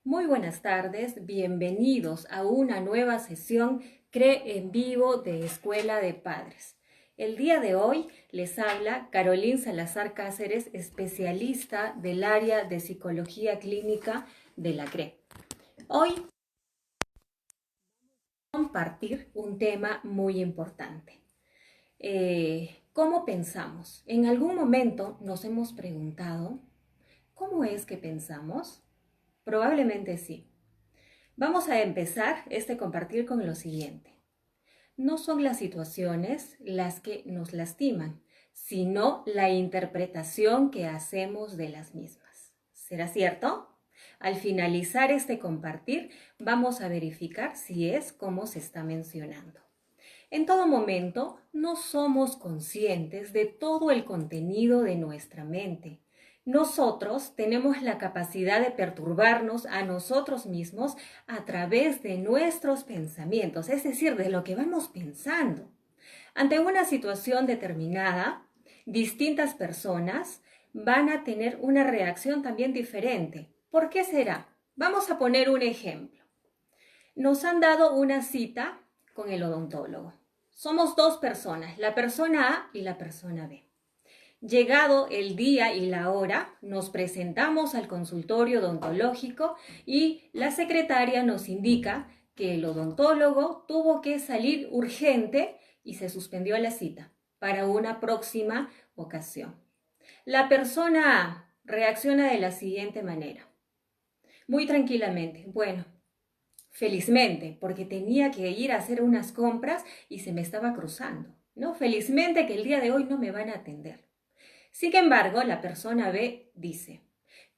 Muy buenas tardes, bienvenidos a una nueva sesión CRE en vivo de Escuela de Padres. El día de hoy les habla Carolín Salazar Cáceres, especialista del área de Psicología Clínica de la CRE. Hoy vamos a compartir un tema muy importante. ¿Cómo pensamos? En algún momento nos hemos preguntado, ¿cómo es que pensamos? Probablemente sí. Vamos a empezar este compartir con lo siguiente. No son las situaciones las que nos lastiman, sino la interpretación que hacemos de las mismas. ¿Será cierto? Al finalizar este compartir, vamos a verificar si es como se está mencionando. En todo momento, no somos conscientes de todo el contenido de nuestra mente. Nosotros tenemos la capacidad de perturbarnos a nosotros mismos a través de nuestros pensamientos, es decir, de lo que vamos pensando. Ante una situación determinada, distintas personas van a tener una reacción también diferente. ¿Por qué será? Vamos a poner un ejemplo. Nos han dado una cita con el odontólogo. Somos dos personas, la persona A y la persona B. Llegado el día y la hora, nos presentamos al consultorio odontológico y la secretaria nos indica que el odontólogo tuvo que salir urgente y se suspendió la cita para una próxima ocasión. La persona A reacciona de la siguiente manera, muy tranquilamente. Bueno, felizmente, porque tenía que ir a hacer unas compras y se me estaba cruzando, ¿no? Felizmente que el día de hoy no me van a atender. Sin embargo, la persona B dice,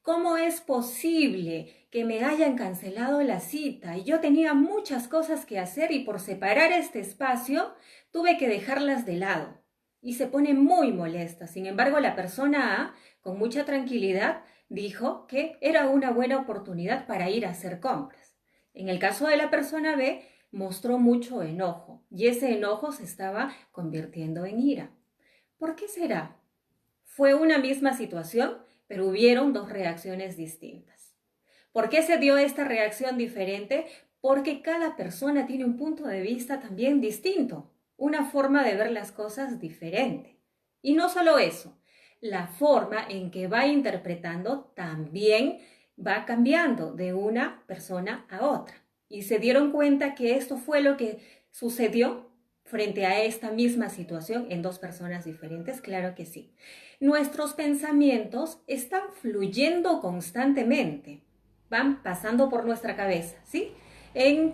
¿cómo es posible que me hayan cancelado la cita? Y yo tenía muchas cosas que hacer y por separar este espacio tuve que dejarlas de lado. Y se pone muy molesta. Sin embargo, la persona A, con mucha tranquilidad, dijo que era una buena oportunidad para ir a hacer compras. En el caso de la persona B, mostró mucho enojo y ese enojo se estaba convirtiendo en ira. ¿Por qué será? Fue una misma situación, pero hubieron dos reacciones distintas. ¿Por qué se dio esta reacción diferente? Porque cada persona tiene un punto de vista también distinto, una forma de ver las cosas diferente. Y no solo eso, la forma en que va interpretando también va cambiando de una persona a otra. Y se dieron cuenta que esto fue lo que sucedió frente a esta misma situación en dos personas diferentes. Claro que sí. Nuestros pensamientos están fluyendo constantemente, van pasando por nuestra cabeza, ¿sí? En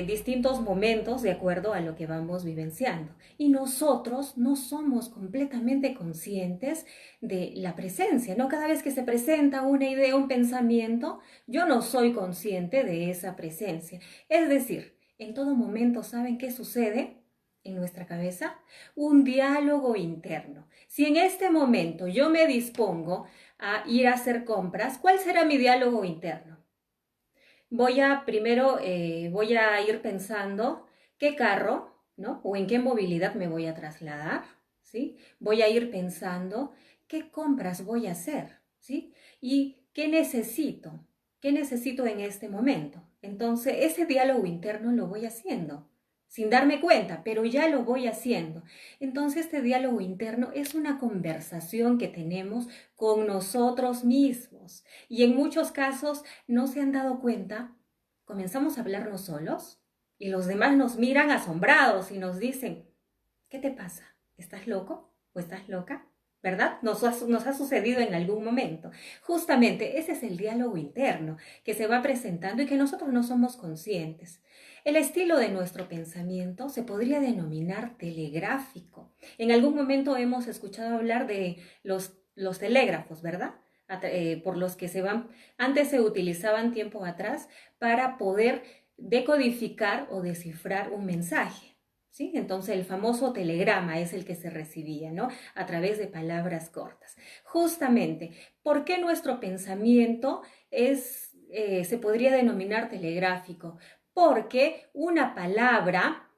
distintos momentos de acuerdo a lo que vamos vivenciando. Y nosotros no somos completamente conscientes de la presencia, ¿no? Cada vez que se presenta una idea, un pensamiento, yo no soy consciente de esa presencia. Es decir, en todo momento, ¿saben qué sucede en nuestra cabeza? Un diálogo interno. Si en este momento yo me dispongo a ir a hacer compras, ¿cuál será mi diálogo interno? Voy a ir pensando qué carro, ¿no? O en qué movilidad me voy a trasladar, ¿sí? Voy a ir pensando qué compras voy a hacer, ¿sí? Y qué necesito en este momento. Entonces, ese diálogo interno lo voy haciendo sin darme cuenta, pero ya lo voy haciendo. Entonces, este diálogo interno es una conversación que tenemos con nosotros mismos. Y en muchos casos no se han dado cuenta, comenzamos a hablarnos solos y los demás nos miran asombrados y nos dicen, ¿qué te pasa? ¿Estás loco o estás loca? ¿Verdad? Nos ha sucedido en algún momento. Justamente ese es el diálogo interno que se va presentando y que nosotros no somos conscientes. El estilo de nuestro pensamiento se podría denominar telegráfico. En algún momento hemos escuchado hablar de los telégrafos, ¿verdad? Por los que antes se utilizaban tiempo atrás para poder decodificar o descifrar un mensaje. ¿Sí? Entonces el famoso telegrama es el que se recibía, ¿no? A través de palabras cortas. Justamente, ¿por qué nuestro pensamiento se podría denominar telegráfico? Porque una palabra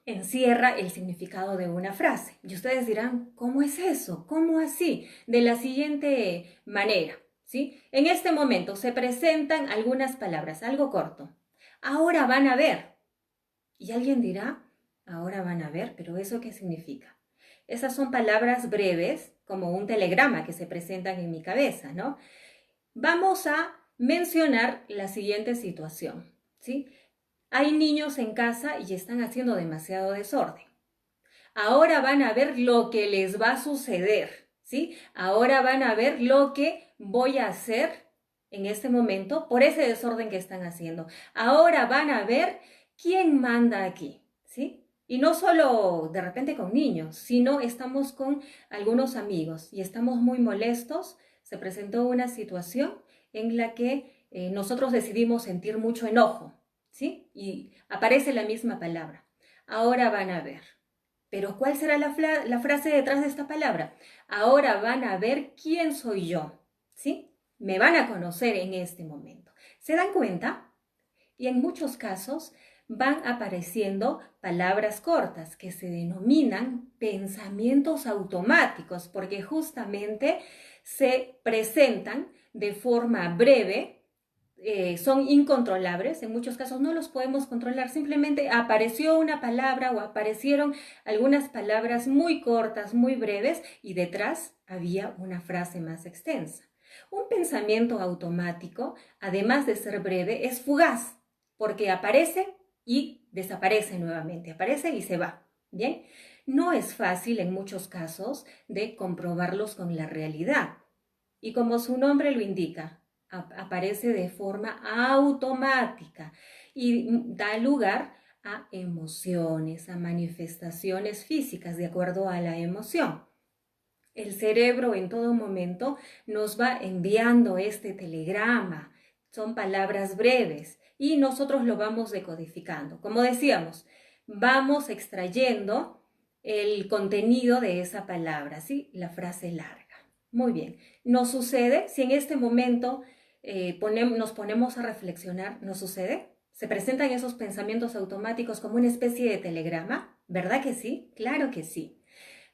encierra el significado de una frase. Y ustedes dirán, ¿cómo es eso? ¿Cómo así? De la siguiente manera, ¿sí? En este momento se presentan algunas palabras, algo corto. Ahora van a ver. Y alguien dirá, ahora van a ver, pero ¿eso qué significa? Esas son palabras breves, como un telegrama que se presentan en mi cabeza, ¿no? Vamos a mencionar la siguiente situación, ¿sí? Hay niños en casa y están haciendo demasiado desorden. Ahora van a ver lo que les va a suceder, ¿sí? Ahora van a ver lo que voy a hacer en este momento por ese desorden que están haciendo. Ahora van a ver quién manda aquí, ¿sí? Y no solo de repente con niños, sino estamos con algunos amigos y estamos muy molestos. Se presentó una situación en la que nosotros decidimos sentir mucho enojo, ¿sí? Y aparece la misma palabra. Ahora van a ver. Pero ¿cuál será la frase detrás de esta palabra? Ahora van a ver quién soy yo, ¿sí? Me van a conocer en este momento. ¿Se dan cuenta? Y en muchos casos van apareciendo palabras cortas que se denominan pensamientos automáticos porque justamente se presentan de forma breve. Son incontrolables, en muchos casos no los podemos controlar, simplemente apareció una palabra o aparecieron algunas palabras muy cortas, muy breves y detrás había una frase más extensa. Un pensamiento automático, además de ser breve, es fugaz, porque aparece y desaparece nuevamente, aparece y se va, ¿bien? No es fácil en muchos casos de comprobarlos con la realidad. Y como su nombre lo indica, aparece de forma automática y da lugar a emociones, a manifestaciones físicas de acuerdo a la emoción. El cerebro en todo momento nos va enviando este telegrama, son palabras breves y nosotros lo vamos decodificando. Como decíamos, vamos extrayendo el contenido de esa palabra, ¿sí? La frase larga. Muy bien, nos sucede, si en este momento nos ponemos a reflexionar, ¿nos sucede? ¿Se presentan esos pensamientos automáticos como una especie de telegrama? ¿Verdad que sí? Claro que sí.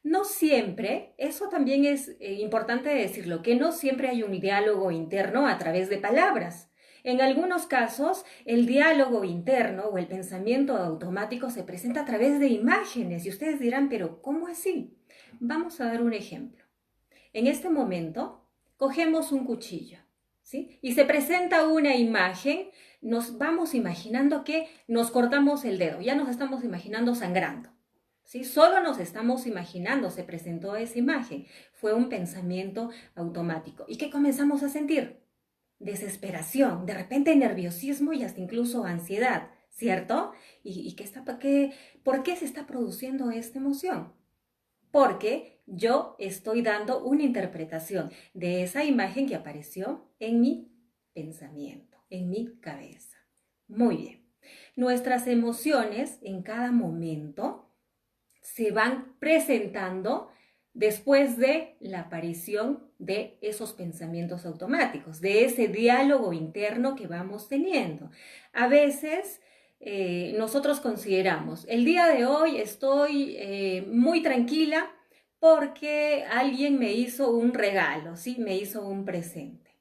No siempre, eso también es importante decirlo, que no siempre hay un diálogo interno a través de palabras. En algunos casos, el diálogo interno o el pensamiento automático se presenta a través de imágenes y ustedes dirán, pero ¿cómo así? Vamos a dar un ejemplo. En este momento, cogemos un cuchillo, ¿sí? Y se presenta una imagen, nos vamos imaginando que nos cortamos el dedo, ya nos estamos imaginando sangrando. ¿Sí? Solo nos estamos imaginando, se presentó esa imagen, fue un pensamiento automático. ¿Y qué comenzamos a sentir? Desesperación, de repente nerviosismo y hasta incluso ansiedad, ¿cierto? ¿Por qué se está produciendo esta emoción? Porque yo estoy dando una interpretación de esa imagen que apareció en mi pensamiento, en mi cabeza. Muy bien. Nuestras emociones en cada momento se van presentando después de la aparición de esos pensamientos automáticos, de ese diálogo interno que vamos teniendo. A veces nosotros consideramos, el día de hoy estoy muy tranquila porque alguien me hizo un regalo, ¿sí? Me hizo un presente.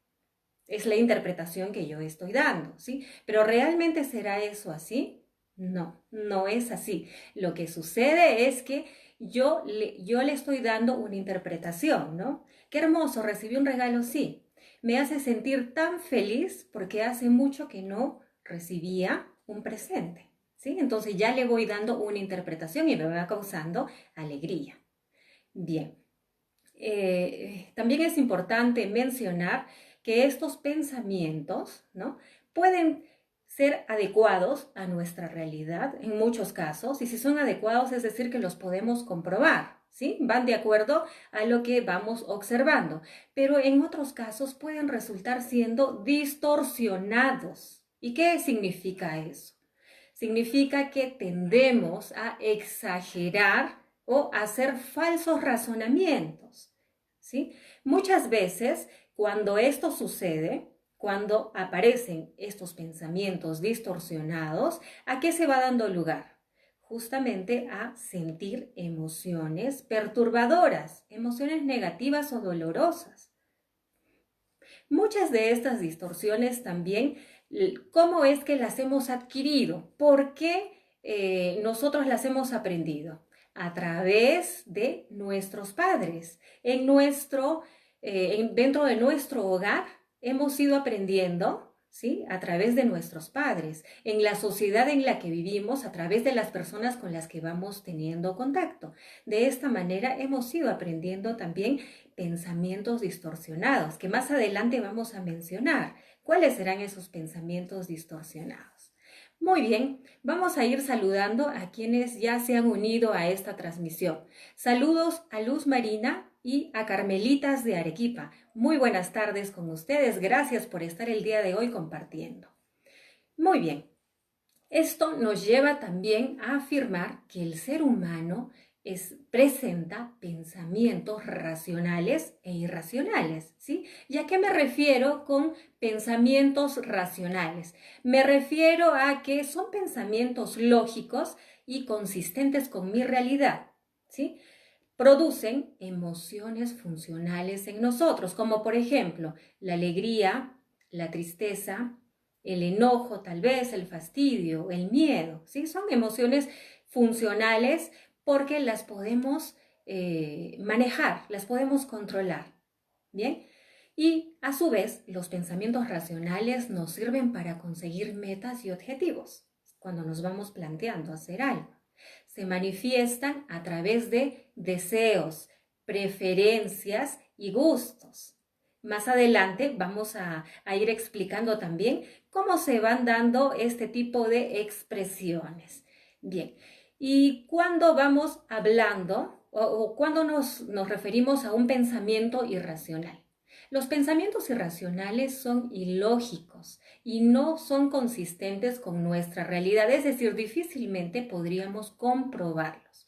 Es la interpretación que yo estoy dando, ¿sí? Pero ¿realmente será eso así? No, no es así. Lo que sucede es que yo le estoy dando una interpretación, ¿no? Qué hermoso, recibí un regalo, sí. Me hace sentir tan feliz porque hace mucho que no recibía un presente, ¿sí? Entonces ya le voy dando una interpretación y me va causando alegría. Bien, también es importante mencionar que estos pensamientos, ¿no? Pueden ser adecuados a nuestra realidad en muchos casos, y si son adecuados es decir que los podemos comprobar, ¿sí? Van de acuerdo a lo que vamos observando, pero en otros casos pueden resultar siendo distorsionados. ¿Y qué significa eso? Significa que tendemos a exagerar o a hacer falsos razonamientos, ¿sí? Muchas veces, cuando esto sucede, cuando aparecen estos pensamientos distorsionados, ¿a qué se va dando lugar? Justamente a sentir emociones perturbadoras, emociones negativas o dolorosas. Muchas de estas distorsiones también, ¿cómo es que las hemos adquirido? ¿Por qué nosotros las hemos aprendido? A través de nuestros padres. Dentro de nuestro hogar hemos ido aprendiendo, ¿sí? A través de nuestros padres, en la sociedad en la que vivimos, a través de las personas con las que vamos teniendo contacto. De esta manera hemos ido aprendiendo también pensamientos distorsionados, que más adelante vamos a mencionar. ¿Cuáles serán esos pensamientos distorsionados? Muy bien, vamos a ir saludando a quienes ya se han unido a esta transmisión. Saludos a Luz Marina y a Carmelitas de Arequipa. Muy buenas tardes con ustedes. Gracias por estar el día de hoy compartiendo. Muy bien, esto nos lleva también a afirmar que el ser humano presenta pensamientos racionales e irracionales, ¿sí? ¿Y a qué me refiero con pensamientos racionales? Me refiero a que son pensamientos lógicos y consistentes con mi realidad, ¿sí? Producen emociones funcionales en nosotros, como por ejemplo la alegría, la tristeza, el enojo, tal vez el fastidio, el miedo, ¿sí? Son emociones funcionales porque las podemos manejar, las podemos controlar, ¿bien? Y a su vez, los pensamientos racionales nos sirven para conseguir metas y objetivos cuando nos vamos planteando hacer algo. Se manifiestan a través de deseos, preferencias y gustos. Más adelante vamos a ir explicando también cómo se van dando este tipo de expresiones. Bien, y cuando vamos hablando o cuando nos referimos a un pensamiento irracional. Los pensamientos irracionales son ilógicos y no son consistentes con nuestra realidad, es decir, difícilmente podríamos comprobarlos.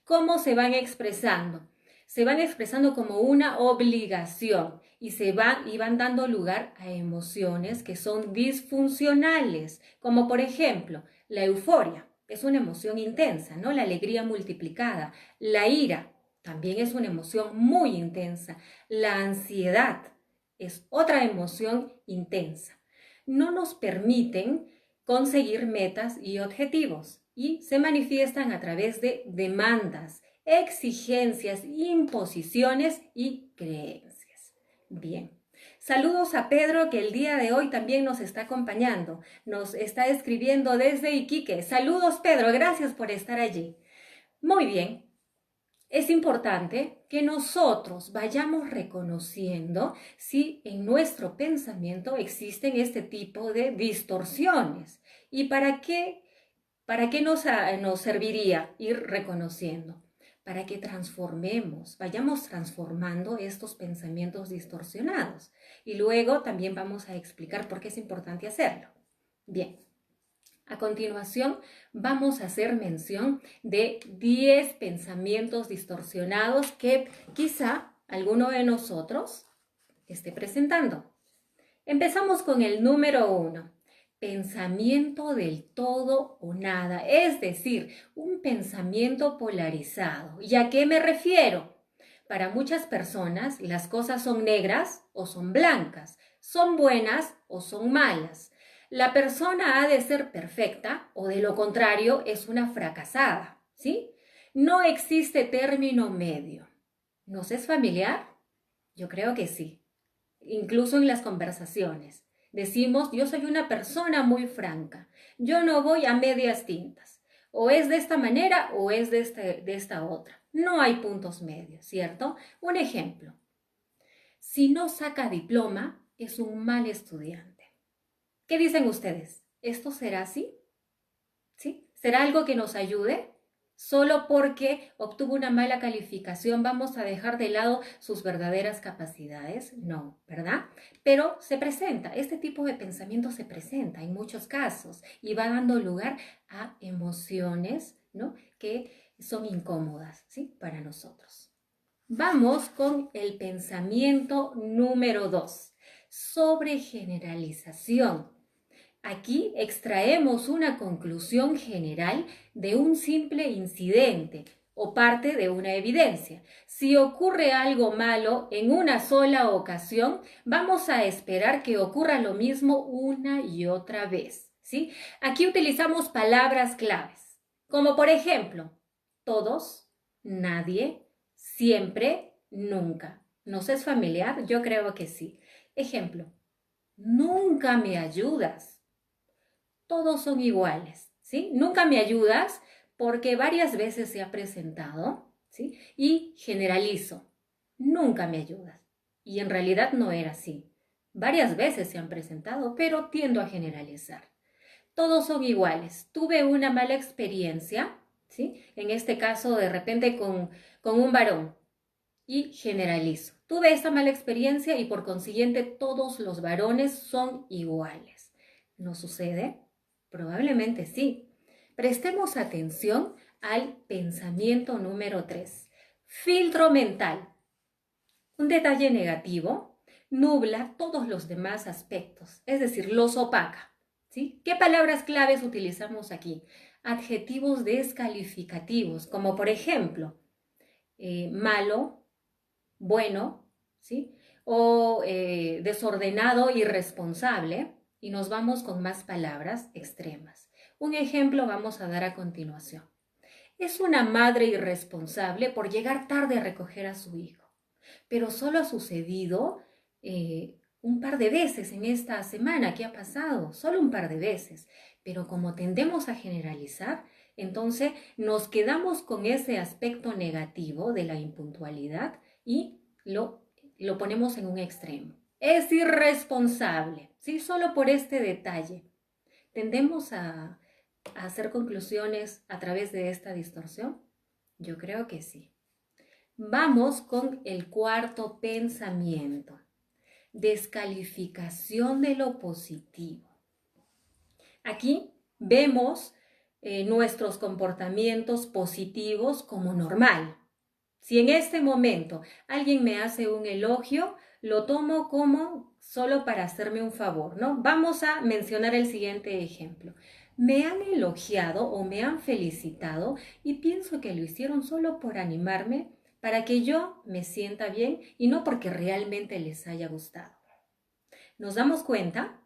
¿Cómo se van expresando? Se van expresando como una obligación y van dando lugar a emociones que son disfuncionales, como por ejemplo la euforia, es una emoción intensa, ¿no? La alegría multiplicada, la ira también es una emoción muy intensa, la ansiedad es otra emoción intensa. No nos permiten conseguir metas y objetivos y se manifiestan a través de demandas, exigencias, imposiciones y creencias. Bien, saludos a Pedro que el día de hoy también nos está acompañando, nos está escribiendo desde Iquique. Saludos Pedro, gracias por estar allí. Muy bien. Es importante que nosotros vayamos reconociendo si en nuestro pensamiento existen este tipo de distorsiones. ¿Y para qué nos serviría ir reconociendo? Para que vayamos transformando estos pensamientos distorsionados. Y luego también vamos a explicar por qué es importante hacerlo. Bien. A continuación, vamos a hacer mención de 10 pensamientos distorsionados que quizá alguno de nosotros esté presentando. Empezamos con el número 1. Pensamiento del todo o nada, es decir, un pensamiento polarizado. ¿Y a qué me refiero? Para muchas personas, las cosas son negras o son blancas, son buenas o son malas. La persona ha de ser perfecta o de lo contrario es una fracasada, ¿sí? No existe término medio. ¿Nos es familiar? Yo creo que sí. Incluso en las conversaciones. Decimos, yo soy una persona muy franca. Yo no voy a medias tintas. O es de esta manera o es de esta otra. No hay puntos medios, ¿cierto? Un ejemplo. Si no saca diploma, es un mal estudiante. ¿Qué dicen ustedes? ¿Esto será así? ¿Sí? ¿Será algo que nos ayude? Solo porque obtuvo una mala calificación vamos a dejar de lado sus verdaderas capacidades. No, ¿verdad? Pero se presenta, este tipo de pensamiento se presenta en muchos casos y va dando lugar a emociones, ¿no? Que son incómodas, ¿sí? Para nosotros. Vamos con el pensamiento número 2, sobre generalización. Aquí extraemos una conclusión general de un simple incidente o parte de una evidencia. Si ocurre algo malo en una sola ocasión, vamos a esperar que ocurra lo mismo una y otra vez, ¿sí? Aquí utilizamos palabras claves, como por ejemplo, todos, nadie, siempre, nunca. ¿Nos es familiar? Yo creo que sí. Ejemplo, nunca me ayudas. Todos son iguales, ¿sí? Nunca me ayudas porque varias veces se ha presentado, ¿sí? Y generalizo, nunca me ayudas. Y en realidad no era así. Varias veces se han presentado, pero tiendo a generalizar. Todos son iguales. Tuve una mala experiencia, ¿sí? En este caso, de repente con un varón y generalizo. Tuve esta mala experiencia y por consiguiente todos los varones son iguales. ¿No sucede? Probablemente sí. Prestemos atención al pensamiento número 3. Filtro mental. Un detalle negativo nubla todos los demás aspectos, es decir, los opaca, ¿sí? ¿Qué palabras claves utilizamos aquí? Adjetivos descalificativos, como por ejemplo, malo, bueno, ¿sí? O desordenado, irresponsable, y nos vamos con más palabras extremas. Un ejemplo vamos a dar a continuación. Es una madre irresponsable por llegar tarde a recoger a su hijo, pero solo ha sucedido un par de veces en esta semana que ha pasado, solo un par de veces, pero como tendemos a generalizar, entonces nos quedamos con ese aspecto negativo de la impuntualidad y lo ponemos en un extremo. Es irresponsable, ¿sí? Solo por este detalle. ¿Tendemos a hacer conclusiones a través de esta distorsión? Yo creo que sí. Vamos con el cuarto pensamiento. Descalificación de lo positivo. Aquí vemos nuestros comportamientos positivos como normal. Si en este momento alguien me hace un elogio, lo tomo como solo para hacerme un favor, ¿no? Vamos a mencionar el siguiente ejemplo. Me han elogiado o me han felicitado y pienso que lo hicieron solo por animarme para que yo me sienta bien y no porque realmente les haya gustado. ¿Nos damos cuenta?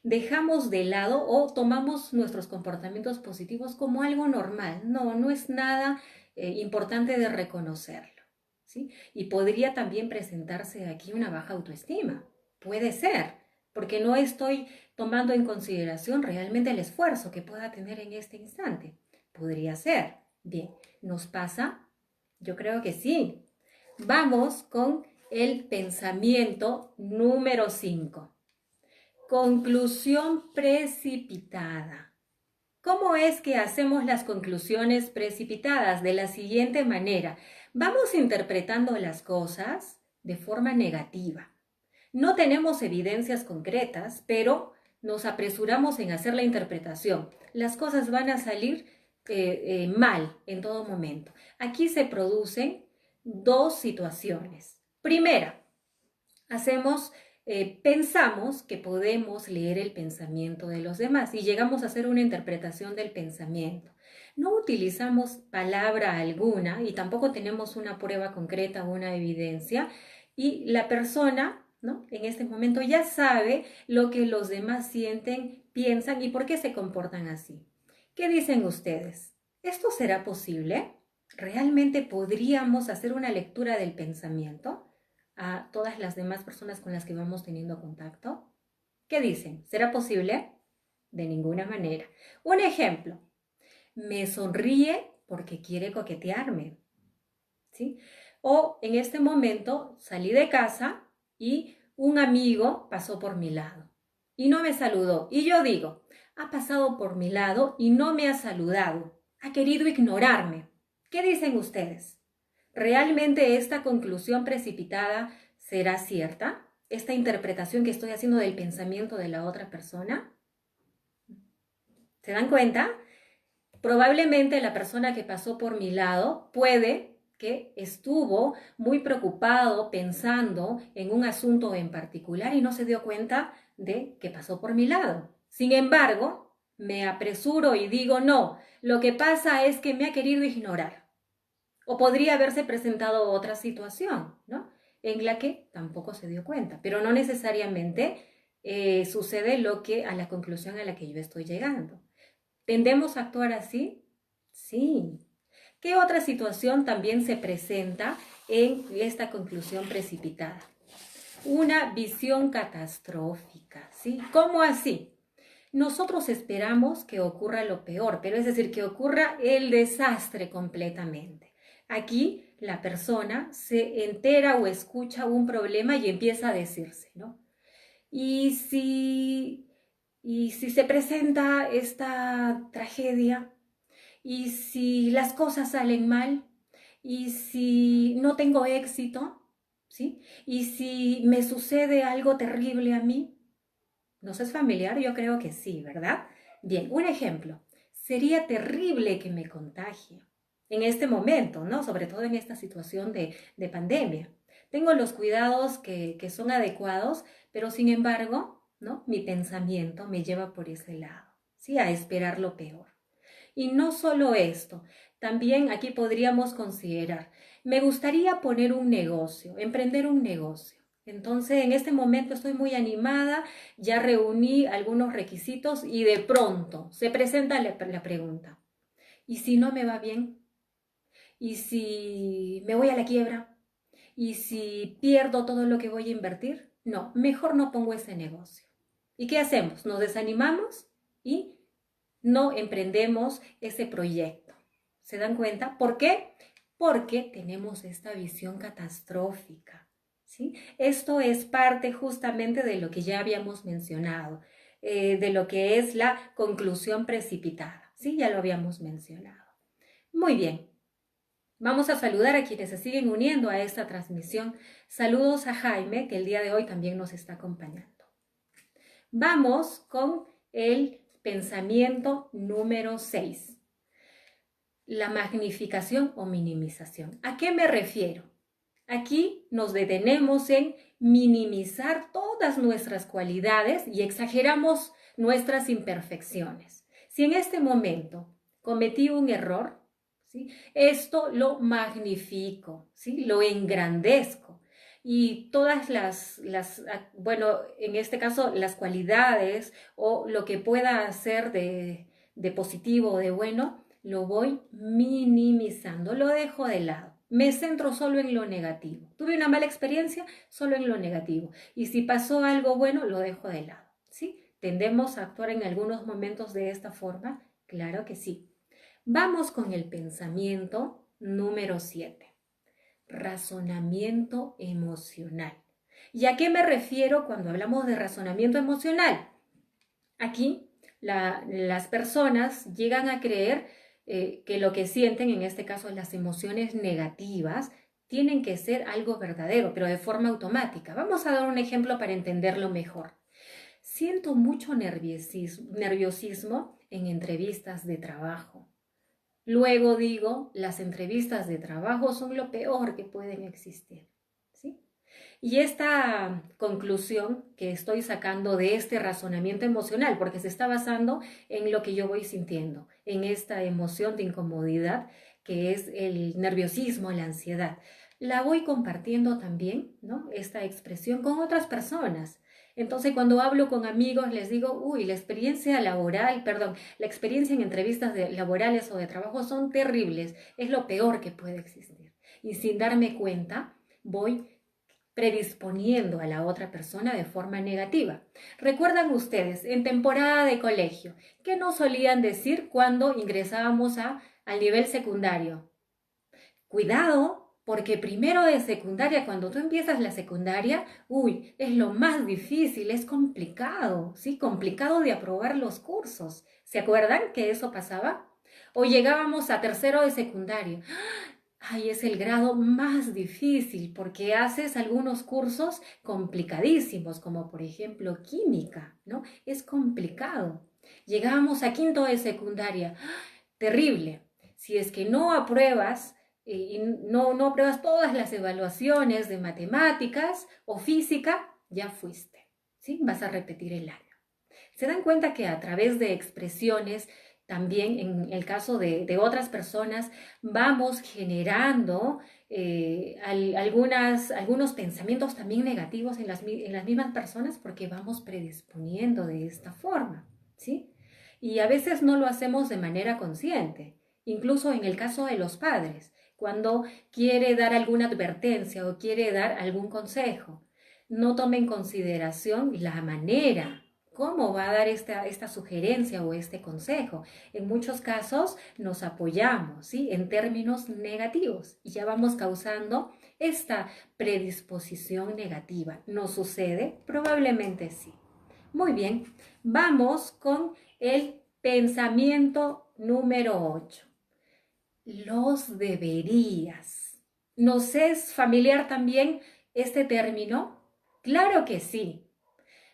Dejamos de lado o tomamos nuestros comportamientos positivos como algo normal. No, no es nada importante de reconocerlo, ¿sí? Y podría también presentarse aquí una baja autoestima. Puede ser, porque no estoy tomando en consideración realmente el esfuerzo que pueda tener en este instante. Podría ser. Bien, ¿nos pasa? Yo creo que sí. Vamos con el pensamiento número 5. Conclusión precipitada. ¿Cómo es que hacemos las conclusiones precipitadas? De la siguiente manera. Vamos interpretando las cosas de forma negativa. No tenemos evidencias concretas, pero nos apresuramos en hacer la interpretación. Las cosas van a salir mal en todo momento. Aquí se producen dos situaciones. Primera, pensamos que podemos leer el pensamiento de los demás y llegamos a hacer una interpretación del pensamiento. No utilizamos palabra alguna y tampoco tenemos una prueba concreta o una evidencia y la persona, ¿no?, en este momento ya sabe lo que los demás sienten, piensan y por qué se comportan así. ¿Qué dicen ustedes? ¿Esto será posible? ¿Realmente podríamos hacer una lectura del pensamiento a todas las demás personas con las que vamos teniendo contacto? ¿Qué dicen? ¿Será posible? De ninguna manera. Un ejemplo. Me sonríe porque quiere coquetearme, ¿sí? O en este momento salí de casa y un amigo pasó por mi lado y no me saludó. Y yo digo, ha pasado por mi lado y no me ha saludado. Ha querido ignorarme. ¿Qué dicen ustedes? ¿Realmente esta conclusión precipitada será cierta? ¿Esta interpretación que estoy haciendo del pensamiento de la otra persona? ¿Se dan cuenta? Probablemente la persona que pasó por mi lado puede que estuvo muy preocupado pensando en un asunto en particular y no se dio cuenta de que pasó por mi lado. Sin embargo, me apresuro y digo, no, lo que pasa es que me ha querido ignorar. O podría haberse presentado otra situación, ¿no? En la que tampoco se dio cuenta, pero no necesariamente sucede a la conclusión a la que yo estoy llegando. ¿Tendemos a actuar así? Sí. ¿Qué otra situación también se presenta en esta conclusión precipitada? Una visión catastrófica, ¿sí? ¿Cómo así? Nosotros esperamos que ocurra lo peor, pero es decir, que ocurra el desastre completamente. Aquí la persona se entera o escucha un problema y empieza a decirse, ¿no? ¿Y si, y si se presenta esta tragedia? ¿Y si las cosas salen mal? ¿Y si no tengo éxito? ¿Sí? ¿Y si me sucede algo terrible a mí? ¿Nos es familiar? Yo creo que sí, ¿verdad? Bien, un ejemplo. Sería terrible que me contagie en este momento, ¿no? Sobre todo en esta situación de pandemia. Tengo los cuidados que son adecuados, pero sin embargo, ¿no? Mi pensamiento me lleva por ese lado, ¿sí? A esperar lo peor. Y no solo esto, también aquí podríamos considerar, me gustaría poner un negocio, emprender un negocio. Entonces, en este momento estoy muy animada, ya reuní algunos requisitos y de pronto se presenta la pregunta, ¿y si no me va bien? ¿Y si me voy a la quiebra? ¿Y si pierdo todo lo que voy a invertir? No, mejor no pongo ese negocio. ¿Y qué hacemos? Nos desanimamos y no emprendemos ese proyecto. ¿Se dan cuenta? ¿Por qué? Porque tenemos esta visión catastrófica. ¿Sí? Esto es parte justamente de lo que ya habíamos mencionado, de lo que es la conclusión precipitada. ¿Sí? Ya lo habíamos mencionado. Muy bien. Vamos a saludar a quienes se siguen uniendo a esta transmisión. Saludos a Jaime, que el día de hoy también nos está acompañando. Vamos con el pensamiento número 6. La magnificación o minimización. ¿A qué me refiero? Aquí nos detenemos en minimizar todas nuestras cualidades y exageramos nuestras imperfecciones. Si en este momento cometí un error, ¿sí? Esto lo magnifico, ¿sí? Lo engrandezco. Y todas bueno, en este caso, las cualidades o lo que pueda hacer de positivo o de bueno, lo voy minimizando, lo dejo de lado. Me centro solo en lo negativo. Tuve una mala experiencia, solo en lo negativo. Y si pasó algo bueno, lo dejo de lado. ¿Sí? ¿Tendemos a actuar en algunos momentos de esta forma? Claro que sí. Vamos con el pensamiento número 7. Razonamiento emocional. ¿Y a qué me refiero cuando hablamos de razonamiento emocional? Aquí las personas llegan a creer que lo que sienten, en este caso las emociones negativas, tienen que ser algo verdadero, pero de forma automática. Vamos a dar un ejemplo para entenderlo mejor. Siento mucho nerviosismo en entrevistas de trabajo. Luego digo, las entrevistas de trabajo son lo peor que pueden existir. ¿Sí? Y esta conclusión que estoy sacando de este razonamiento emocional, porque se está basando en lo que yo voy sintiendo, en esta emoción de incomodidad que es el nerviosismo, la ansiedad, la voy compartiendo también, ¿no? Esta expresión con otras personas. Entonces, cuando hablo con amigos, les digo, uy, la experiencia laboral, perdón, la experiencia en entrevistas laborales o de trabajo son terribles, es lo peor que puede existir. Y sin darme cuenta, voy predisponiendo a la otra persona de forma negativa. ¿Recuerdan ustedes en temporada de colegio qué nos solían decir cuando ingresábamos al nivel secundario? Cuidado, porque primero de secundaria, cuando tú empiezas la secundaria, uy, es lo más difícil, es complicado, ¿sí? Complicado de aprobar los cursos. ¿Se acuerdan que eso pasaba? O llegábamos a tercero de secundaria. Ay, es el grado más difícil porque haces algunos cursos complicadísimos, como por ejemplo química, ¿no? Es complicado. Llegamos a quinto de secundaria. Terrible. Si es que no apruebas y no apruebas todas las evaluaciones de matemáticas o física, ya fuiste, ¿sí? Vas a repetir el año. ¿Se dan cuenta que a través de expresiones también en el caso de otras personas, vamos generando algunos pensamientos también negativos en las mismas personas porque vamos predisponiendo de esta forma, ¿sí? Y a veces no lo hacemos de manera consciente, incluso en el caso de los padres, cuando quiere dar alguna advertencia o quiere dar algún consejo, no tome en consideración la manera, cómo va a dar esta sugerencia o este consejo. En muchos casos nos apoyamos, ¿sí?, en términos negativos y ya vamos causando esta predisposición negativa. ¿No sucede? Probablemente sí. Muy bien, vamos con el pensamiento número 8. Los deberías. ¿Nos es familiar también este término? Claro que sí.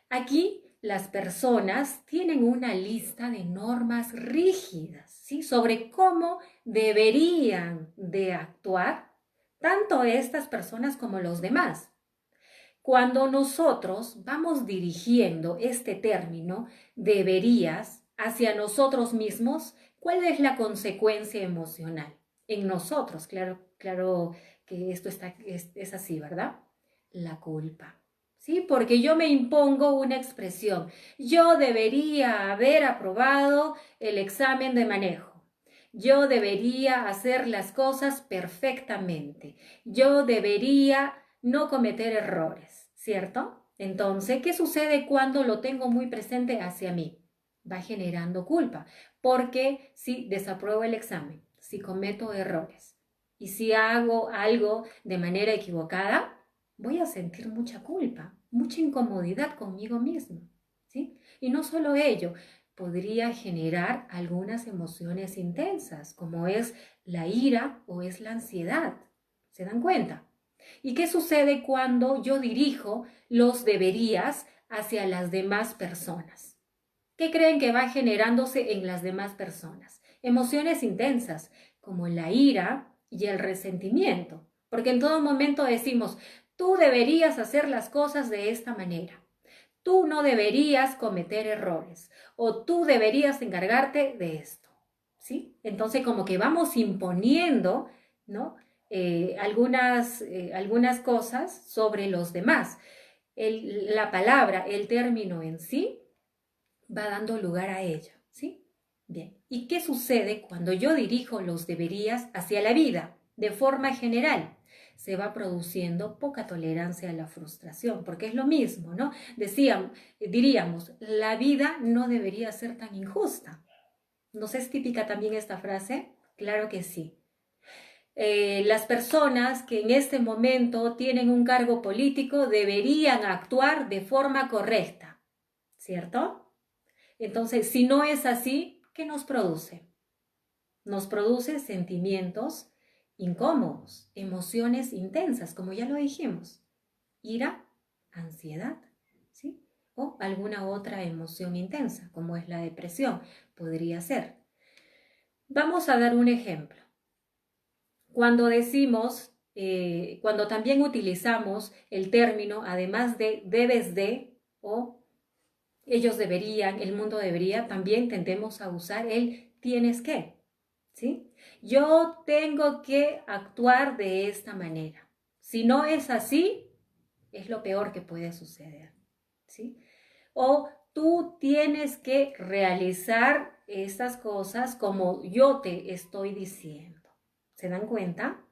Aquí las personas tienen una lista de normas rígidas, ¿sí?, sobre cómo deberían de actuar tanto estas personas como los demás. Cuando nosotros vamos dirigiendo este término, deberías, hacia nosotros mismos, ¿cuál es la consecuencia emocional? En nosotros, claro que esto es así, ¿verdad? La culpa. ¿Sí? Porque yo me impongo una expresión. Yo debería haber aprobado el examen de manejo. Yo debería hacer las cosas perfectamente. Yo debería no cometer errores, ¿cierto? Entonces, ¿qué sucede cuando lo tengo muy presente hacia mí? Va generando culpa, porque si desapruebo el examen, si cometo errores y si hago algo de manera equivocada, voy a sentir mucha culpa, mucha incomodidad conmigo mismo, ¿sí? Y no solo ello, podría generar algunas emociones intensas, como es la ira o es la ansiedad. ¿Se dan cuenta? ¿Y qué sucede cuando yo dirijo los deberías hacia las demás personas? ¿Qué creen que va generándose en las demás personas? Emociones intensas, como la ira y el resentimiento, porque en todo momento decimos, tú deberías hacer las cosas de esta manera, tú no deberías cometer errores, o tú deberías encargarte de esto, ¿sí? Entonces como que vamos imponiendo, ¿no?, algunas cosas sobre los demás. La palabra, el término en sí, va dando lugar a ello, ¿sí? Bien, ¿y qué sucede cuando yo dirijo los deberías hacia la vida de forma general? Se va produciendo poca tolerancia a la frustración, porque es lo mismo, ¿no? Diríamos, la vida no debería ser tan injusta. ¿Nos es típica también esta frase? Claro que sí. Las personas que en este momento tienen un cargo político deberían actuar de forma correcta, ¿cierto? Entonces, si no es así, ¿qué nos produce? Nos produce sentimientos incómodos, emociones intensas, como ya lo dijimos, ira, ansiedad, ¿sí? O alguna otra emoción intensa, como es la depresión, podría ser. Vamos a dar un ejemplo. Cuando decimos, cuando también utilizamos el término, además de debes de o ellos deberían, el mundo debería, también tendemos a usar el tienes que, ¿sí? Yo tengo que actuar de esta manera. Si no es así, es lo peor que puede suceder, ¿sí? O tú tienes que realizar estas cosas como yo te estoy diciendo. ¿Se dan cuenta?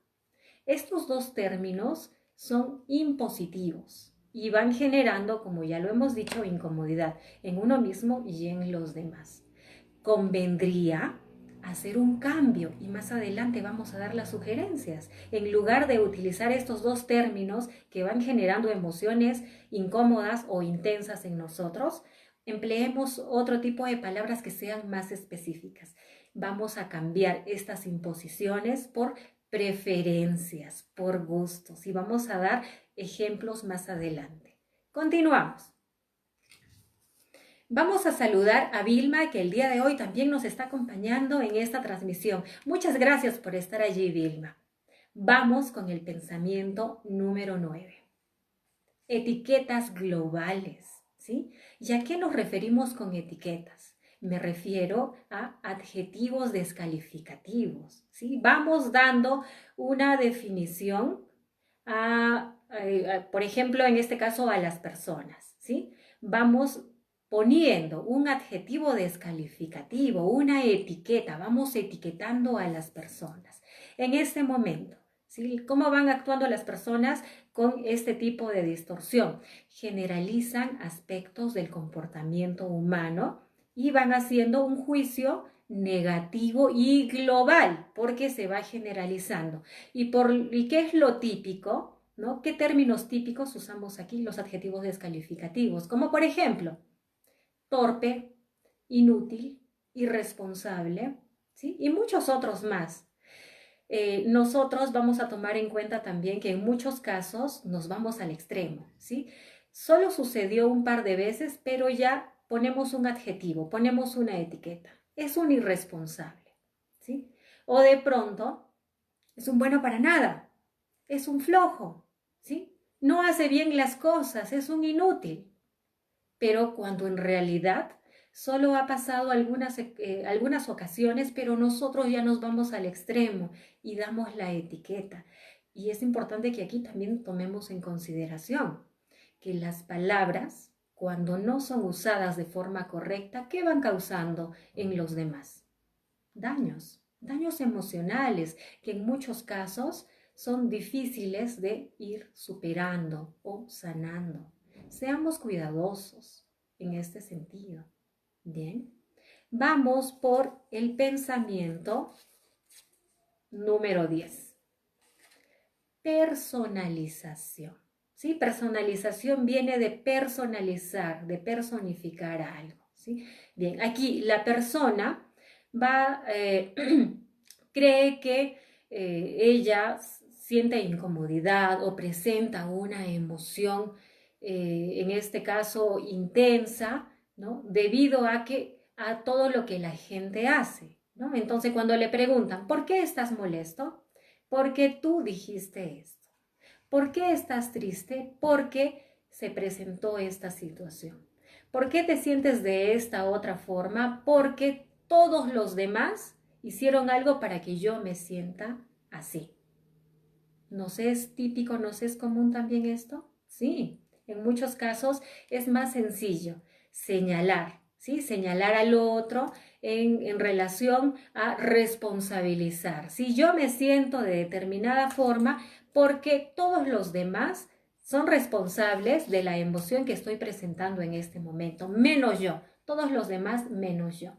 Estos dos términos son impositivos y van generando, como ya lo hemos dicho, incomodidad en uno mismo y en los demás. Convendría hacer un cambio y más adelante vamos a dar las sugerencias. En lugar de utilizar estos dos términos que van generando emociones incómodas o intensas en nosotros, empleemos otro tipo de palabras que sean más específicas. Vamos a cambiar estas imposiciones por preferencias, por gustos y vamos a dar ejemplos más adelante. Continuamos. Vamos a saludar a Vilma, que el día de hoy también nos está acompañando en esta transmisión. Muchas gracias por estar allí, Vilma. Vamos con el pensamiento número 9. Etiquetas globales, ¿sí? ¿Y a qué nos referimos con etiquetas? Me refiero a adjetivos descalificativos, ¿sí? Vamos dando una definición por ejemplo, en este caso a las personas, ¿sí? Vamos poniendo un adjetivo descalificativo, una etiqueta, vamos etiquetando a las personas. En este momento, ¿sí? ¿Cómo van actuando las personas con este tipo de distorsión? Generalizan aspectos del comportamiento humano y van haciendo un juicio negativo y global, porque se va generalizando. ¿Y qué es lo típico? ¿No? ¿Qué términos típicos usamos aquí? Los adjetivos descalificativos, como por ejemplo, torpe, inútil, irresponsable, ¿sí? Y muchos otros más. Nosotros vamos a tomar en cuenta también que en muchos casos nos vamos al extremo, ¿sí? Solo sucedió un par de veces, pero ya ponemos un adjetivo, ponemos una etiqueta. Es un irresponsable, ¿sí? O de pronto, es un bueno para nada, es un flojo, ¿sí? No hace bien las cosas, es un inútil. Pero cuando en realidad solo ha pasado algunas ocasiones, pero nosotros ya nos vamos al extremo y damos la etiqueta. Y es importante que aquí también tomemos en consideración que las palabras, cuando no son usadas de forma correcta, ¿qué van causando en los demás? Daños emocionales que en muchos casos son difíciles de ir superando o sanando. Seamos cuidadosos en este sentido. Bien, vamos por el pensamiento número 10. Personalización. ¿Sí? Personalización viene de personalizar, de personificar algo. ¿Sí? Bien, aquí la persona cree que ella siente incomodidad o presenta una emoción, en este caso intensa, ¿no? Debido a todo lo que la gente hace, ¿no? Entonces cuando le preguntan, ¿por qué estás molesto? Porque tú dijiste esto. ¿Por qué estás triste? Porque se presentó esta situación. ¿Por qué te sientes de esta otra forma? Porque todos los demás hicieron algo para que yo me sienta así. ¿No sé, es típico, no sé, es común también esto? Sí, en muchos casos es más sencillo señalar, ¿sí? Señalar al otro en relación a responsabilizar. Si yo me siento de determinada forma, porque todos los demás son responsables de la emoción que estoy presentando en este momento, menos yo, todos los demás menos yo.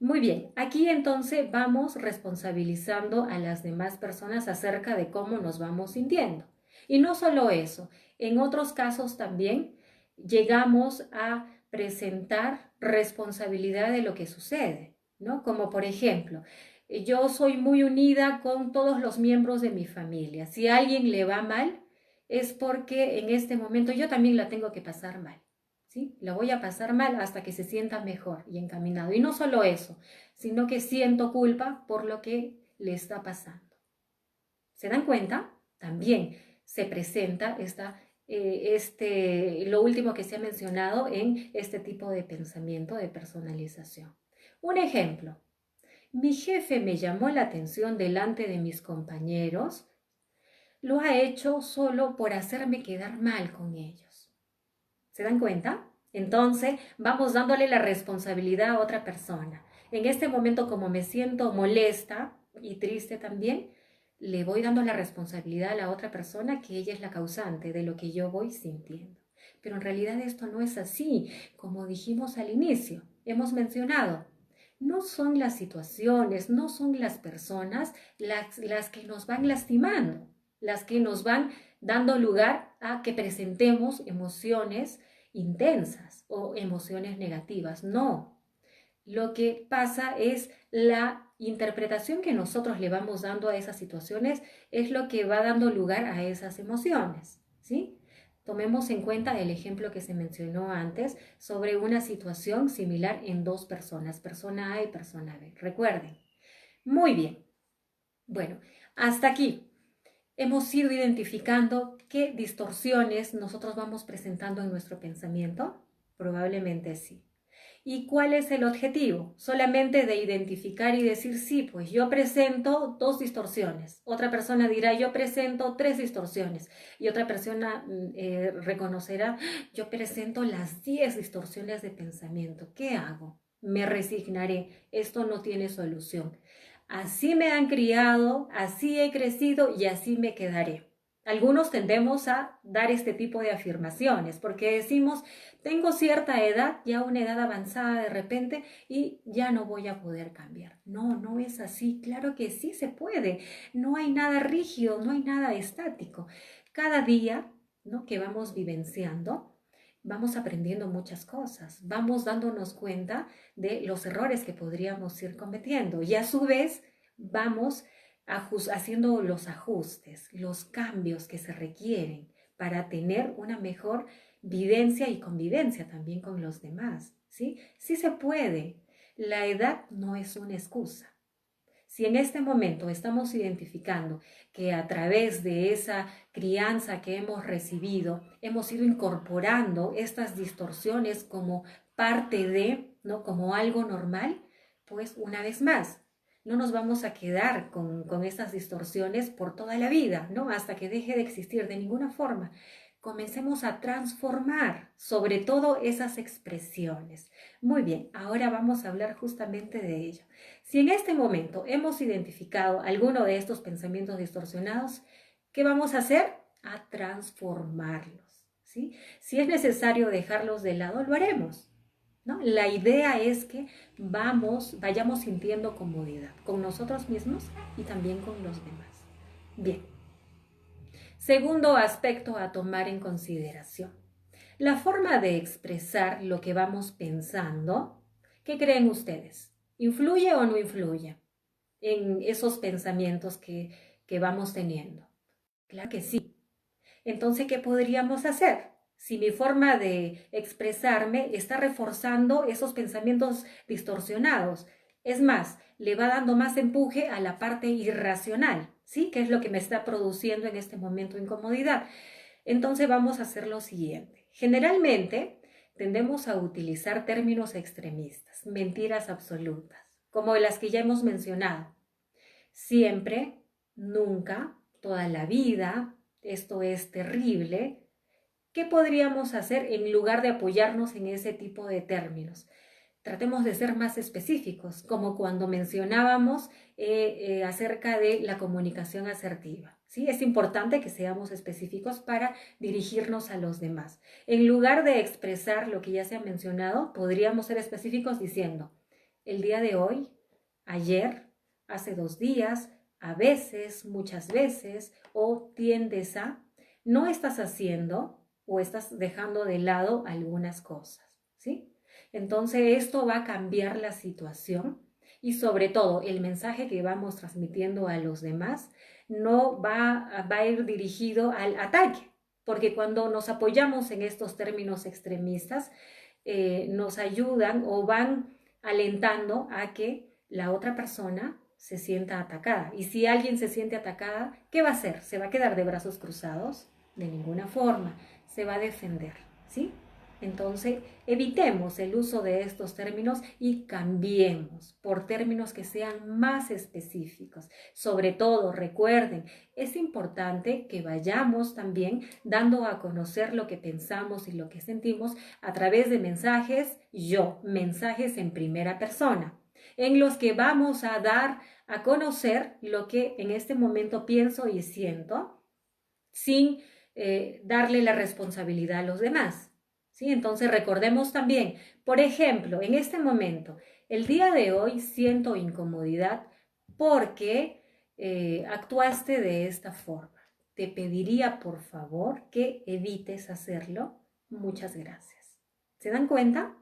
Muy bien, aquí entonces vamos responsabilizando a las demás personas acerca de cómo nos vamos sintiendo. Y no solo eso, en otros casos también llegamos a presentar responsabilidad de lo que sucede, ¿no? Como por ejemplo, yo soy muy unida con todos los miembros de mi familia. Si a alguien le va mal, es porque en este momento yo también la tengo que pasar mal. ¿Sí? La voy a pasar mal hasta que se sienta mejor y encaminado. Y no solo eso, sino que siento culpa por lo que le está pasando. ¿Se dan cuenta? También se presenta lo último que se ha mencionado en este tipo de pensamiento de personalización. Un ejemplo. Mi jefe me llamó la atención delante de mis compañeros. Lo ha hecho solo por hacerme quedar mal con ellos. ¿Se dan cuenta? Entonces vamos dándole la responsabilidad a otra persona. En este momento, como me siento molesta y triste también, le voy dando la responsabilidad a la otra persona que ella es la causante de lo que yo voy sintiendo. Pero en realidad esto no es así, como dijimos al inicio, hemos mencionado. No son las situaciones, no son las personas las que nos van lastimando, las que nos van dando lugar a que presentemos emociones intensas o emociones negativas. No. Lo que pasa es la interpretación que nosotros le vamos dando a esas situaciones es lo que va dando lugar a esas emociones, ¿sí? Tomemos en cuenta el ejemplo que se mencionó antes sobre una situación similar en dos personas, persona A y persona B. Recuerden. Muy bien. Bueno, hasta aquí hemos ido identificando qué distorsiones nosotros vamos presentando en nuestro pensamiento. Probablemente sí. ¿Y cuál es el objetivo? Solamente de identificar y decir, sí, pues yo presento 2 distorsiones. Otra persona dirá, yo presento 3 distorsiones. Y otra persona reconocerá, yo presento las 10 distorsiones de pensamiento. ¿Qué hago? Me resignaré. Esto no tiene solución. Así me han criado, así he crecido y así me quedaré. Algunos tendemos a dar este tipo de afirmaciones porque decimos, tengo cierta edad, ya una edad avanzada de repente y ya no voy a poder cambiar. No, no es así. Claro que sí se puede. No hay nada rígido, no hay nada estático. Cada día, ¿no?, que vamos vivenciando, vamos aprendiendo muchas cosas, vamos dándonos cuenta de los errores que podríamos ir cometiendo y a su vez vamos haciendo los ajustes, los cambios que se requieren para tener una mejor vivencia y convivencia también con los demás, ¿sí? Sí se puede. La edad no es una excusa. Si en este momento estamos identificando que a través de esa crianza que hemos recibido, hemos ido incorporando estas distorsiones como parte de, ¿no?, como algo normal, pues una vez más, no nos vamos a quedar con estas distorsiones por toda la vida, ¿no?, hasta que deje de existir de ninguna forma. Comencemos a transformar sobre todo esas expresiones. Muy bien, ahora vamos a hablar justamente de ello. Si en este momento hemos identificado alguno de estos pensamientos distorsionados, ¿qué vamos a hacer? A transformarlos, ¿sí? Si es necesario dejarlos de lado, lo haremos, ¿no? La idea es que vayamos sintiendo comodidad con nosotros mismos y también con los demás. Bien. Segundo aspecto a tomar en consideración. La forma de expresar lo que vamos pensando, ¿qué creen ustedes? ¿Influye o no influye en esos pensamientos que vamos teniendo? Claro que sí. Entonces, ¿qué podríamos hacer? Si mi forma de expresarme está reforzando esos pensamientos distorsionados, es más, le va dando más empuje a la parte irracional, ¿sí? Que es lo que me está produciendo en este momento incomodidad. Entonces vamos a hacer lo siguiente. Generalmente tendemos a utilizar términos extremistas, mentiras absolutas, como las que ya hemos mencionado. Siempre, nunca, toda la vida, esto es terrible. ¿Qué podríamos hacer en lugar de apoyarnos en ese tipo de términos? Tratemos de ser más específicos, como cuando mencionábamos acerca de la comunicación asertiva, ¿sí? Es importante que seamos específicos para dirigirnos a los demás. En lugar de expresar lo que ya se ha mencionado, podríamos ser específicos diciendo, el día de hoy, ayer, hace 2 días, a veces, muchas veces, o tiendes a, no estás haciendo o estás dejando de lado algunas cosas, ¿sí? Entonces esto va a cambiar la situación y sobre todo el mensaje que vamos transmitiendo a los demás no va a ir dirigido al ataque, porque cuando nos apoyamos en estos términos extremistas nos ayudan o van alentando a que la otra persona se sienta atacada. Y si alguien se siente atacada, ¿qué va a hacer? ¿Se va a quedar de brazos cruzados? De ninguna forma. Se va a defender, ¿sí? Entonces, evitemos el uso de estos términos y cambiemos por términos que sean más específicos. Sobre todo, recuerden, es importante que vayamos también dando a conocer lo que pensamos y lo que sentimos a través de mensajes mensajes en primera persona, en los que vamos a dar a conocer lo que en este momento pienso y siento sin darle la responsabilidad a los demás, ¿sí? Entonces recordemos también, por ejemplo, en este momento, el día de hoy siento incomodidad porque actuaste de esta forma. Te pediría por favor que evites hacerlo. Muchas gracias. ¿Se dan cuenta?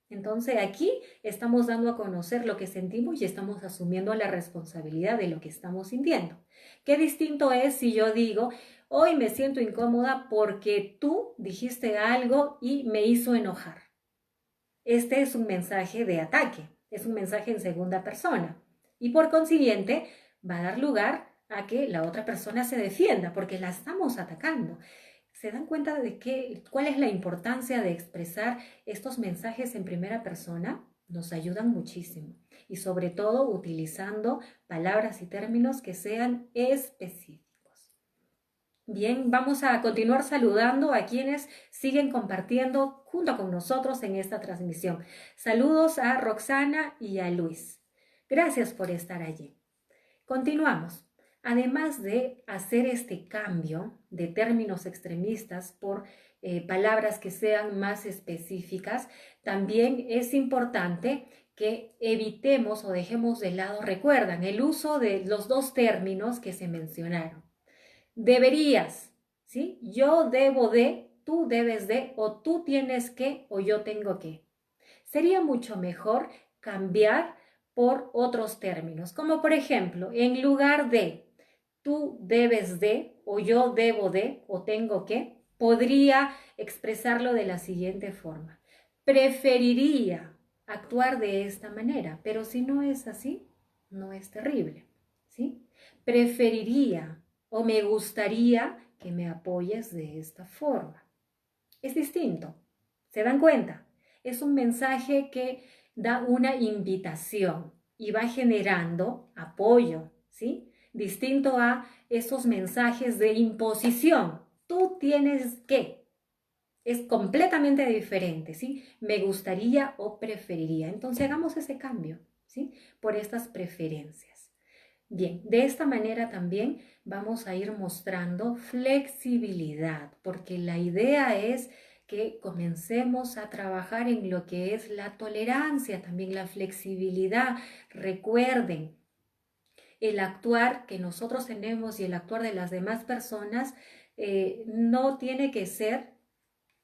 Entonces aquí estamos dando a conocer lo que sentimos y estamos asumiendo la responsabilidad de lo que estamos sintiendo. Qué distinto es si yo digo, hoy me siento incómoda porque tú dijiste algo y me hizo enojar. Este es un mensaje de ataque, es un mensaje en segunda persona y por consiguiente va a dar lugar a que la otra persona se defienda porque la estamos atacando. ¿Se dan cuenta de cuál es la importancia de expresar estos mensajes en primera persona? Nos ayudan muchísimo y sobre todo utilizando palabras y términos que sean específicos. Bien, vamos a continuar saludando a quienes siguen compartiendo junto con nosotros en esta transmisión. Saludos a Roxana y a Luis. Gracias por estar allí. Continuamos. Además de hacer este cambio de términos extremistas por palabras que sean más específicas, también es importante que evitemos o dejemos de lado, recuerdan, el uso de los dos términos que se mencionaron. Deberías, ¿sí? Yo debo de, tú debes de, o tú tienes que, o yo tengo que. Sería mucho mejor cambiar por otros términos, como por ejemplo, en lugar de tú debes de, o yo debo de, o tengo que, podría expresarlo de la siguiente forma. Preferiría actuar de esta manera, pero si no es así, no es terrible, ¿sí? Preferiría o me gustaría que me apoyes de esta forma. Es distinto. ¿Se dan cuenta? Es un mensaje que da una invitación y va generando apoyo, ¿sí? Distinto a esos mensajes de imposición. Tú tienes que. Es completamente diferente, ¿sí? Me gustaría o preferiría. Entonces hagamos ese cambio, ¿sí? Por estas preferencias. Bien, de esta manera también vamos a ir mostrando flexibilidad, porque la idea es que comencemos a trabajar en lo que es la tolerancia, también la flexibilidad. Recuerden, el actuar que nosotros tenemos y el actuar de las demás personas no tiene que ser,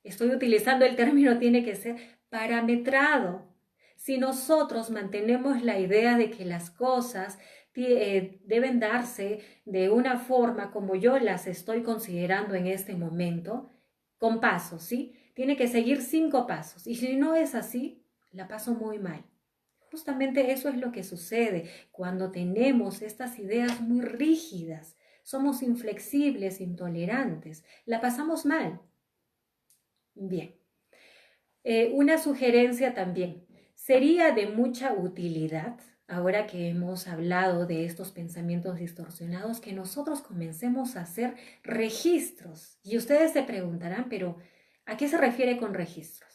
estoy utilizando el término tiene que ser parametrado. Si nosotros mantenemos la idea de que las cosas deben darse de una forma como yo las estoy considerando en este momento, con pasos, ¿sí? Tiene que seguir 5 pasos. Y si no es así, la paso muy mal. Justamente eso es lo que sucede cuando tenemos estas ideas muy rígidas. Somos inflexibles, intolerantes. La pasamos mal. Bien. Una sugerencia también. Sería de mucha utilidad, ahora que hemos hablado de estos pensamientos distorsionados, que nosotros comencemos a hacer registros. Y ustedes se preguntarán, pero ¿a qué se refiere con registros?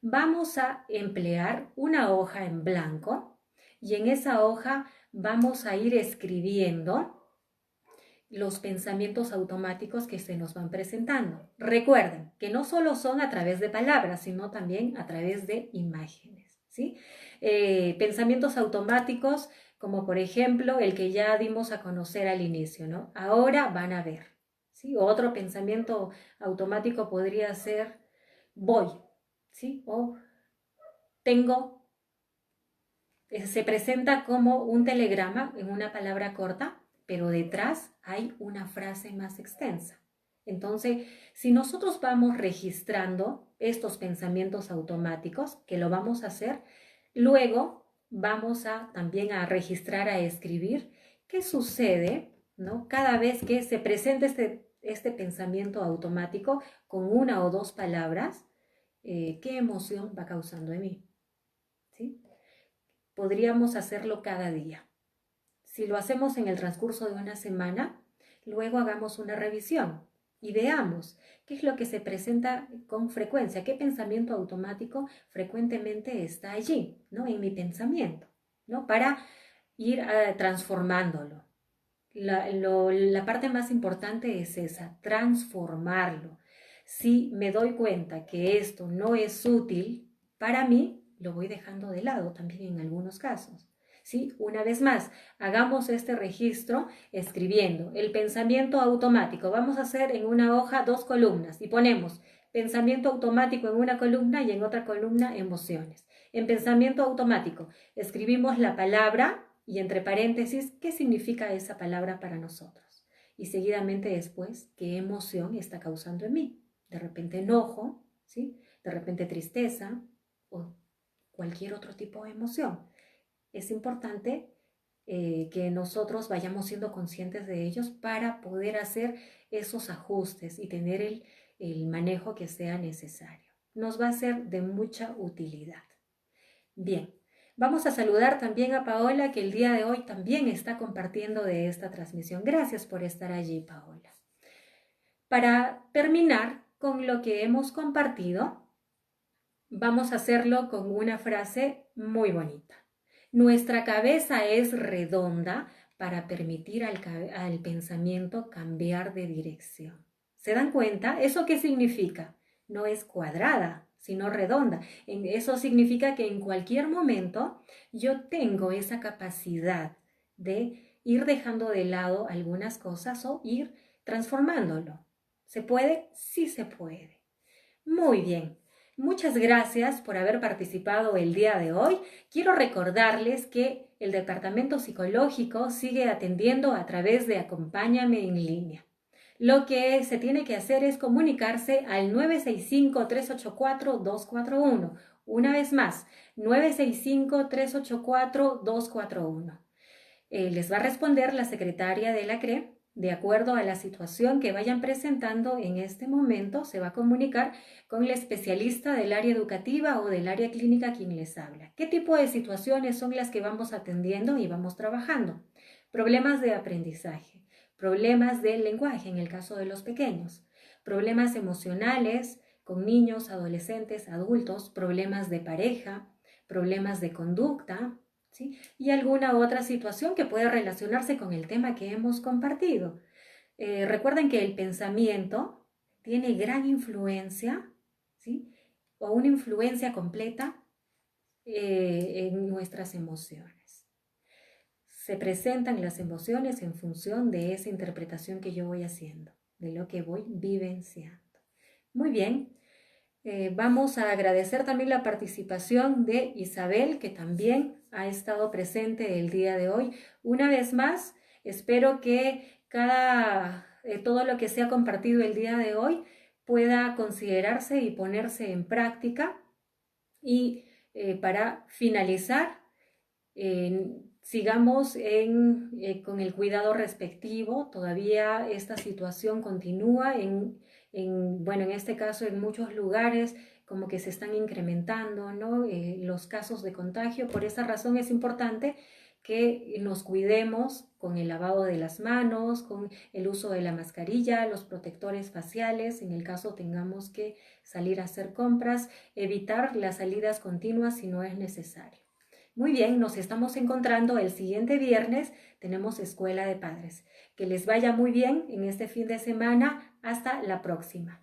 Vamos a emplear una hoja en blanco y en esa hoja vamos a ir escribiendo los pensamientos automáticos que se nos van presentando. Recuerden que no solo son a través de palabras, sino también a través de imágenes, ¿sí? Pensamientos automáticos, como por ejemplo el que ya dimos a conocer al inicio, ¿no? Ahora van a ver, ¿sí? Otro pensamiento automático podría ser voy, ¿sí? O tengo, se presenta como un telegrama en una palabra corta, pero detrás hay una frase más extensa. Entonces, si nosotros vamos registrando estos pensamientos automáticos, que lo vamos a hacer, luego vamos también a registrar, a escribir qué sucede, ¿no? Cada vez que se presenta este pensamiento automático con una o dos palabras, qué emoción va causando en mí, ¿sí? Podríamos hacerlo cada día. Si lo hacemos en el transcurso de una semana, luego hagamos una revisión y veamos qué es lo que se presenta con frecuencia, qué pensamiento automático frecuentemente está allí, ¿no? En mi pensamiento, ¿no? Para ir transformándolo. La parte más importante es esa, transformarlo. Si me doy cuenta que esto no es útil para mí, lo voy dejando de lado también en algunos casos. ¿Sí? Una vez más, hagamos este registro escribiendo el pensamiento automático. Vamos a hacer en una hoja 2 columnas y ponemos pensamiento automático en una columna y en otra columna emociones. En pensamiento automático escribimos la palabra y entre paréntesis, ¿qué significa esa palabra para nosotros? Y seguidamente después, ¿qué emoción está causando en mí? De repente enojo, ¿sí? De repente tristeza o cualquier otro tipo de emoción. Es importante que nosotros vayamos siendo conscientes de ellos para poder hacer esos ajustes y tener el manejo que sea necesario. Nos va a ser de mucha utilidad. Bien, vamos a saludar también a Paola, que el día de hoy también está compartiendo de esta transmisión. Gracias por estar allí, Paola. Para terminar con lo que hemos compartido, vamos a hacerlo con una frase muy bonita. Nuestra cabeza es redonda para permitir al pensamiento cambiar de dirección. ¿Se dan cuenta? ¿Eso qué significa? No es cuadrada, sino redonda. Eso significa que en cualquier momento yo tengo esa capacidad de ir dejando de lado algunas cosas o ir transformándolo. ¿Se puede? Sí se puede. Muy bien. Muchas gracias por haber participado el día de hoy. Quiero recordarles que el Departamento Psicológico sigue atendiendo a través de Acompáñame en línea. Lo que se tiene que hacer es comunicarse al 965-384-241. Una vez más, 965-384-241. Les va a responder la secretaria de la CRE. De acuerdo a la situación que vayan presentando en este momento, se va a comunicar con el especialista del área educativa o del área clínica quien les habla. ¿Qué tipo de situaciones son las que vamos atendiendo y vamos trabajando? Problemas de aprendizaje, problemas del lenguaje en el caso de los pequeños, problemas emocionales con niños, adolescentes, adultos, problemas de pareja, problemas de conducta, ¿sí? Y alguna otra situación que pueda relacionarse con el tema que hemos compartido. Recuerden que el pensamiento tiene gran influencia, ¿sí? O una influencia completa en nuestras emociones. Se presentan las emociones en función de esa interpretación que yo voy haciendo, de lo que voy vivenciando. Muy bien. Vamos a agradecer también la participación de Isabel, que también ha estado presente el día de hoy. Una vez más, espero que todo lo que se ha compartido el día de hoy pueda considerarse y ponerse en práctica. Y para finalizar, sigamos con el cuidado respectivo. Todavía esta situación continúa bueno, en este caso en muchos lugares como que se están incrementando, ¿no? Los casos de contagio. Por esa razón es importante que nos cuidemos con el lavado de las manos, con el uso de la mascarilla, los protectores faciales, en el caso tengamos que salir a hacer compras, evitar las salidas continuas si no es necesario. Muy bien, nos estamos encontrando el siguiente viernes, tenemos Escuela de Padres. Que les vaya muy bien en este fin de semana. Hasta la próxima.